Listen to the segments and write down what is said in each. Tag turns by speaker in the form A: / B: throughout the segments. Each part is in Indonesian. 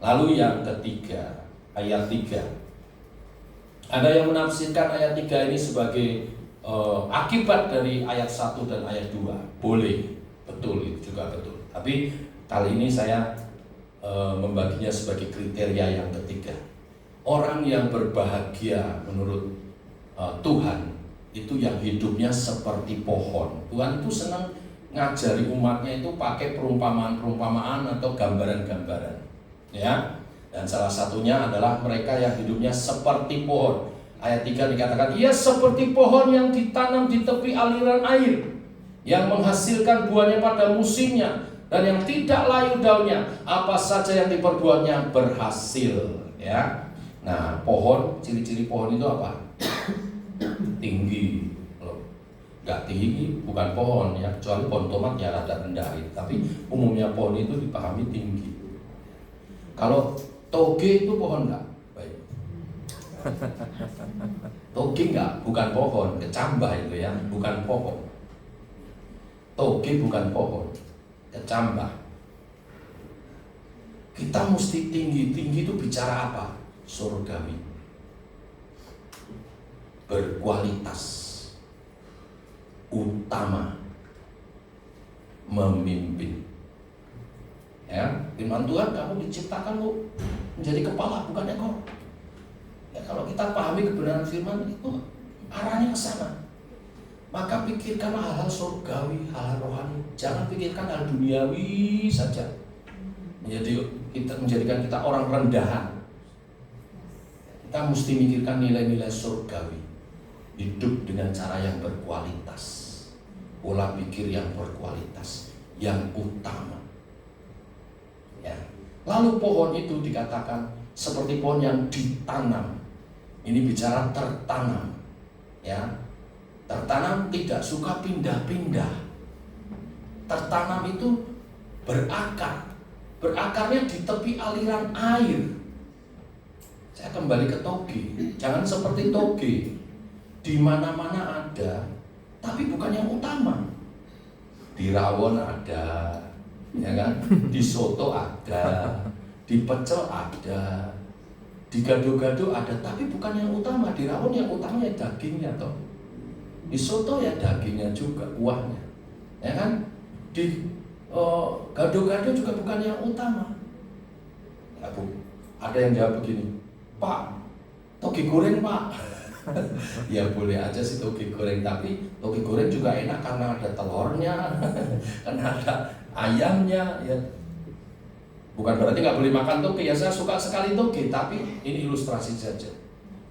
A: Lalu yang ketiga, ayat 3. Ada yang menafsirkan ayat 3 ini sebagai akibat dari ayat 1 dan ayat 2. Boleh, betul, itu juga betul. Tapi kali ini saya membaginya sebagai kriteria yang ketiga. Orang yang berbahagia menurut Tuhan itu yang hidupnya seperti pohon. Tuhan itu senang ngajari umatnya itu pakai perumpamaan-perumpamaan atau gambaran-gambaran, ya. Dan salah satunya adalah mereka yang hidupnya seperti pohon. Ayat 3 dikatakan, ia seperti pohon yang ditanam di tepi aliran air, yang menghasilkan buahnya pada musimnya, dan yang tidak layu daunnya. Apa saja yang diperbuatnya berhasil, ya. Nah, pohon, ciri-ciri pohon itu apa? Tinggi. Kalau nggak tinggi bukan pohon, ya, kecuali pohon tomat ya rada rendah. Tapi umumnya pohon itu dipahami tinggi. Kalau toge itu pohon nggak? Baik. Toge nggak, bukan pohon, kecambah itu ya, bukan pohon. Toge bukan pohon, kecambah. Kita mesti tinggi. Tinggi itu bicara apa? Surgawi, berkualitas, utama, memimpin. Ya, firman Tuhan, kamu diciptakan lu menjadi kepala bukan ekor. Ya, kalau kita pahami kebenaran firman itu arahnya ke sana. Maka pikirkan hal-hal surgawi, hal-hal rohani. Jangan pikirkan hal duniawi saja. Menjadikan kita orang rendahan. Kita mesti mikirkan nilai-nilai surgawi. Hidup dengan cara yang berkualitas, pola pikir yang berkualitas, yang utama, ya. Lalu pohon itu dikatakan seperti pohon yang ditanam. Ini bicara tertanam, ya. Tertanam tidak suka pindah-pindah. Tertanam itu berakar. Berakarnya di tepi aliran air. Saya kembali ke toge. Jangan seperti toge, di mana-mana ada, tapi bukan yang utama. Di rawon ada, ya kan? Di soto ada, di pecel ada, di gado-gado ada, tapi bukan yang utama. Di rawon yang utama ya dagingnya toh. Di soto ya dagingnya juga, kuahnya, ya kan? Di gado-gado juga bukan yang utama. Ya, Bu, ada yang jawab begini, Pak, toge goreng Pak. Ya boleh aja sih toge goreng, tapi toge goreng juga enak karena ada telurnya, karena ada ayamnya, ya. Bukan berarti nggak boleh makan toge, ya saya suka sekali toge, tapi ini ilustrasi saja.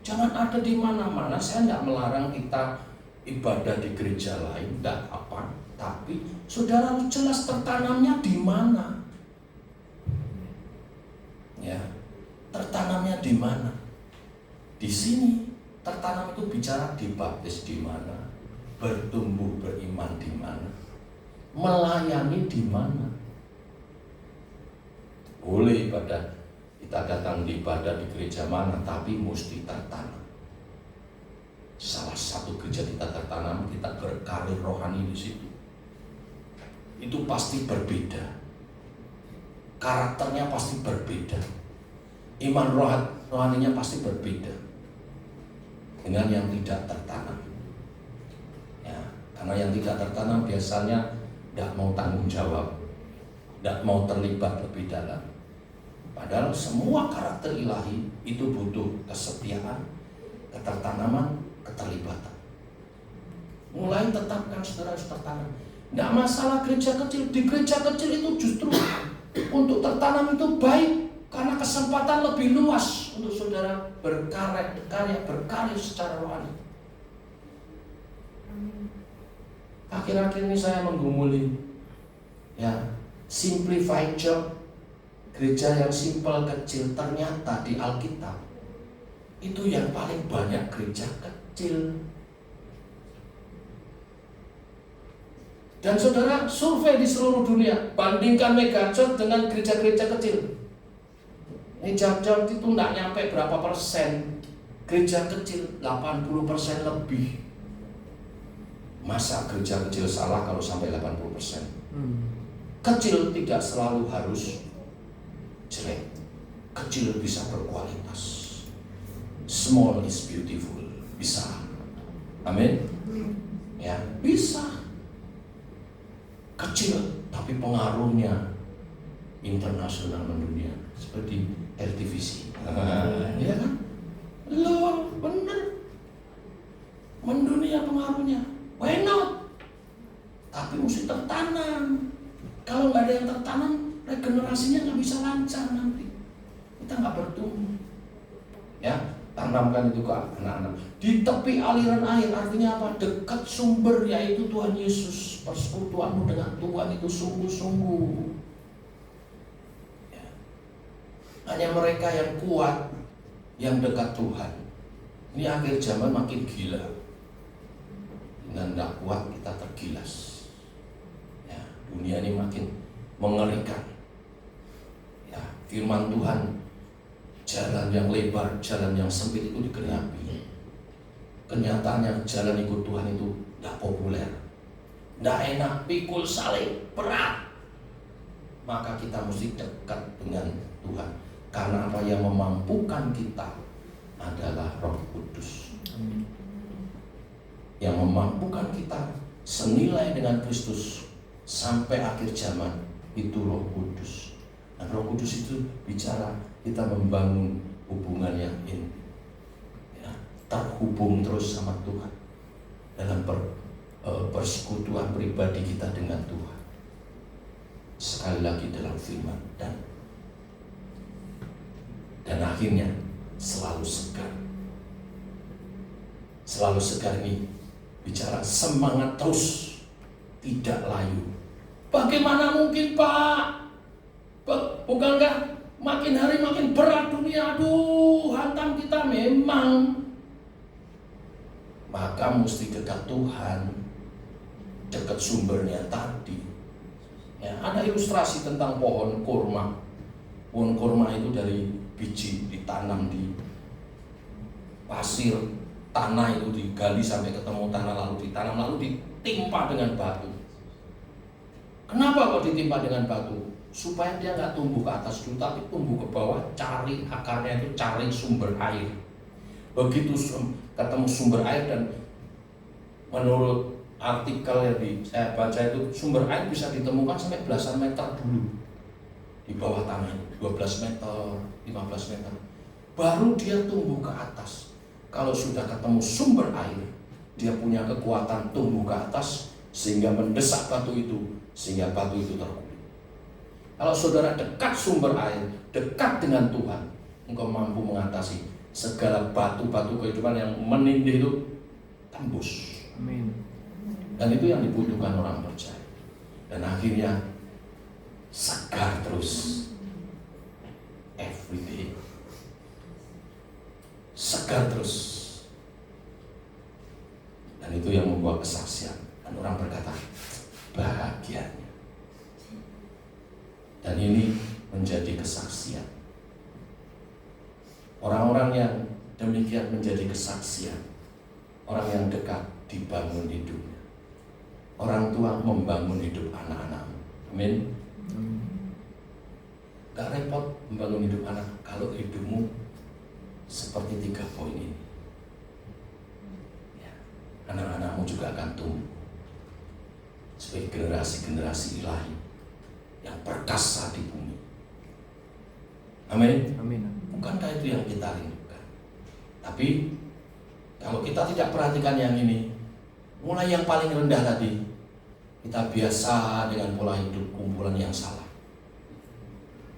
A: Jangan ada di mana-mana. Saya nggak melarang kita ibadah di gereja lain, nggak apa. Tapi saudara harus jelas tertanamnya di mana, ya. Tertanamnya di mana? Di sini. Tertanam itu bicara dibaptis di mana, bertumbuh beriman di mana, melayani di mana. Boleh ibadah, kita datang di ibadah di gereja mana, tapi mesti tertanam. Salah satu gereja kita tertanam, kita berkarir rohani di situ. Itu pasti berbeda. Karakternya pasti berbeda. Iman rohaninya pasti berbeda dengan yang tidak tertanam, ya. Karena yang tidak tertanam biasanya tidak mau tanggung jawab, tidak mau terlibat lebih dalam. Padahal semua karakter ilahi itu butuh kesetiaan, ketertanaman, keterlibatan. Mulai tetapkan saudara harus tertanam. Tidak masalah gereja kecil. Di gereja kecil itu justru untuk tertanam itu baik, karena kesempatan lebih luas untuk saudara berkarya secara rohani. Akhir-akhir ini saya menggumuli, ya, simplified church, gereja yang simpel kecil. Ternyata di Alkitab itu yang paling banyak gereja kecil. Dan saudara survei di seluruh dunia, bandingkan mega church dengan gereja-gereja kecil. Ini jam-jam itu tidak nyampe berapa persen. Gereja kecil 80% lebih. Masa gereja kecil salah kalau sampai 80%? Kecil tidak selalu harus jelek. Kecil bisa berkualitas. Small is beautiful. Bisa. Amin. Ya, bisa. Kecil tapi pengaruhnya internasional mendunia, seperti RTVC. Ya kan? Loh, bener. Mendunia pengaruhnya. Why not? Tapi mesti tertanam. Kalau nggak ada yang tertanam, regenerasinya nggak bisa lancar nanti. Kita nggak bertumbuh. Ya, tanamkan itu ke anak-anak. Di tepi aliran air, artinya apa? Dekat sumber, yaitu Tuhan Yesus. Persekutuanmu dengan Tuhan itu sungguh-sungguh. Ya. Hanya mereka yang kuat, yang dekat Tuhan. Ini akhir zaman makin gila. Dan tidak kuat kita tergilas. Ya, dunia ini makin mengerikan. Ya, firman Tuhan, jalan yang lebar, jalan yang sempit itu digenapi. Kenyataannya jalan ikut Tuhan itu tidak populer, tidak enak, pikul salib, berat. Maka kita mesti dekat dengan Tuhan. Karena apa yang memampukan kita adalah Roh Kudus. Yang memampukan kita senilai dengan Kristus sampai akhir zaman itu Roh Kudus. Dan Roh Kudus itu bicara kita membangun hubungan yang intim, ya, terhubung terus sama Tuhan dalam persekutuan pribadi kita dengan Tuhan. Sekali lagi dalam firman dan akhirnya selalu segar. Selalu segar ini bicara semangat terus, tidak layu. Bagaimana mungkin, Pak? Bukankah makin hari makin berat dunia? Aduh, hantam kita memang. Maka mesti dekat Tuhan, dekat sumbernya tadi. Ya, ada ilustrasi tentang pohon kurma. Pohon kurma itu dari biji ditanam di pasir, tanah itu digali sampai ketemu tanah, lalu ditanam, lalu ditimpa dengan batu. Kenapa kok ditimpa dengan batu? Supaya dia nggak tumbuh ke atas dulu, tapi tumbuh ke bawah, cari akarnya itu, cari sumber air. Begitu ketemu sumber air, dan menurut artikel yang saya baca itu, sumber air bisa ditemukan sampai belasan meter dulu di bawah tanah, 12 meter, 15 meter. Baru dia tumbuh ke atas. Kalau sudah ketemu sumber air, dia punya kekuatan tumbuh ke atas sehingga mendesak batu itu, sehingga batu itu terkulik. Kalau saudara dekat sumber air, dekat dengan Tuhan, engkau mampu mengatasi segala batu-batu kehidupan yang menindih itu tembus.
B: Amin.
A: Dan itu yang dibutuhkan orang percaya. Dan akhirnya segar terus, every day, segar terus. Dan itu yang membuat kesaksian. Dan orang berkata, bahagianya. Dan ini menjadi kesaksian. Orang-orang yang demikian menjadi kesaksian. Orang yang dekat dibangun hidupnya. Orang tua membangun hidup anak-anakmu. Amin. Gak repot membangun hidup anak kalau hidupmu seperti 3 poin ini. Ya, anak-anakmu juga akan tumbuh sebagai generasi-generasi ilahi yang perkasa di bumi. Amin.
B: Amin.
A: Bukankah itu yang kita rindukan? Tapi kalau kita tidak perhatikan yang ini, mulai yang paling rendah tadi, kita biasa dengan pola hidup kumpulan yang salah.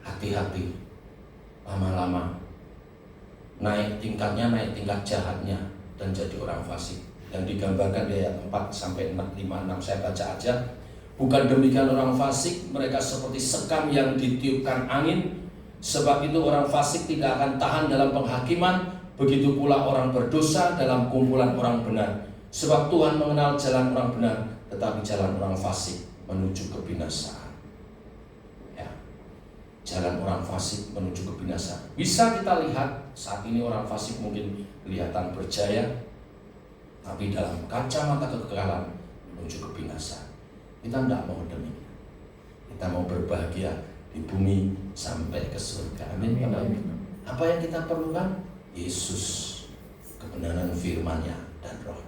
A: Hati-hati, lama-lama naik tingkatnya, naik tingkat jahatnya, dan jadi orang fasik. Yang digambarkan di ayat 4 sampai 5, 6, saya baca aja. Bukan demikian orang fasik, mereka seperti sekam yang ditiupkan angin. Sebab itu orang fasik tidak akan tahan dalam penghakiman. Begitu pula orang berdosa dalam kumpulan orang benar. Sebab Tuhan mengenal jalan orang benar, tetapi jalan orang fasik menuju kebinasaan. Ya, jalan orang fasik menuju kebinasaan. Bisa kita lihat saat ini orang fasik mungkin kelihatan berjaya, tapi dalam kacamata kekekalan menuju kebinasaan. Kita tidak mau demikian. Kita mau berbahagia di bumi sampai ke surga. Amin Bapak Ibu. Apa yang kita perlukan? Yesus, kebenaran firman-Nya dan Roh.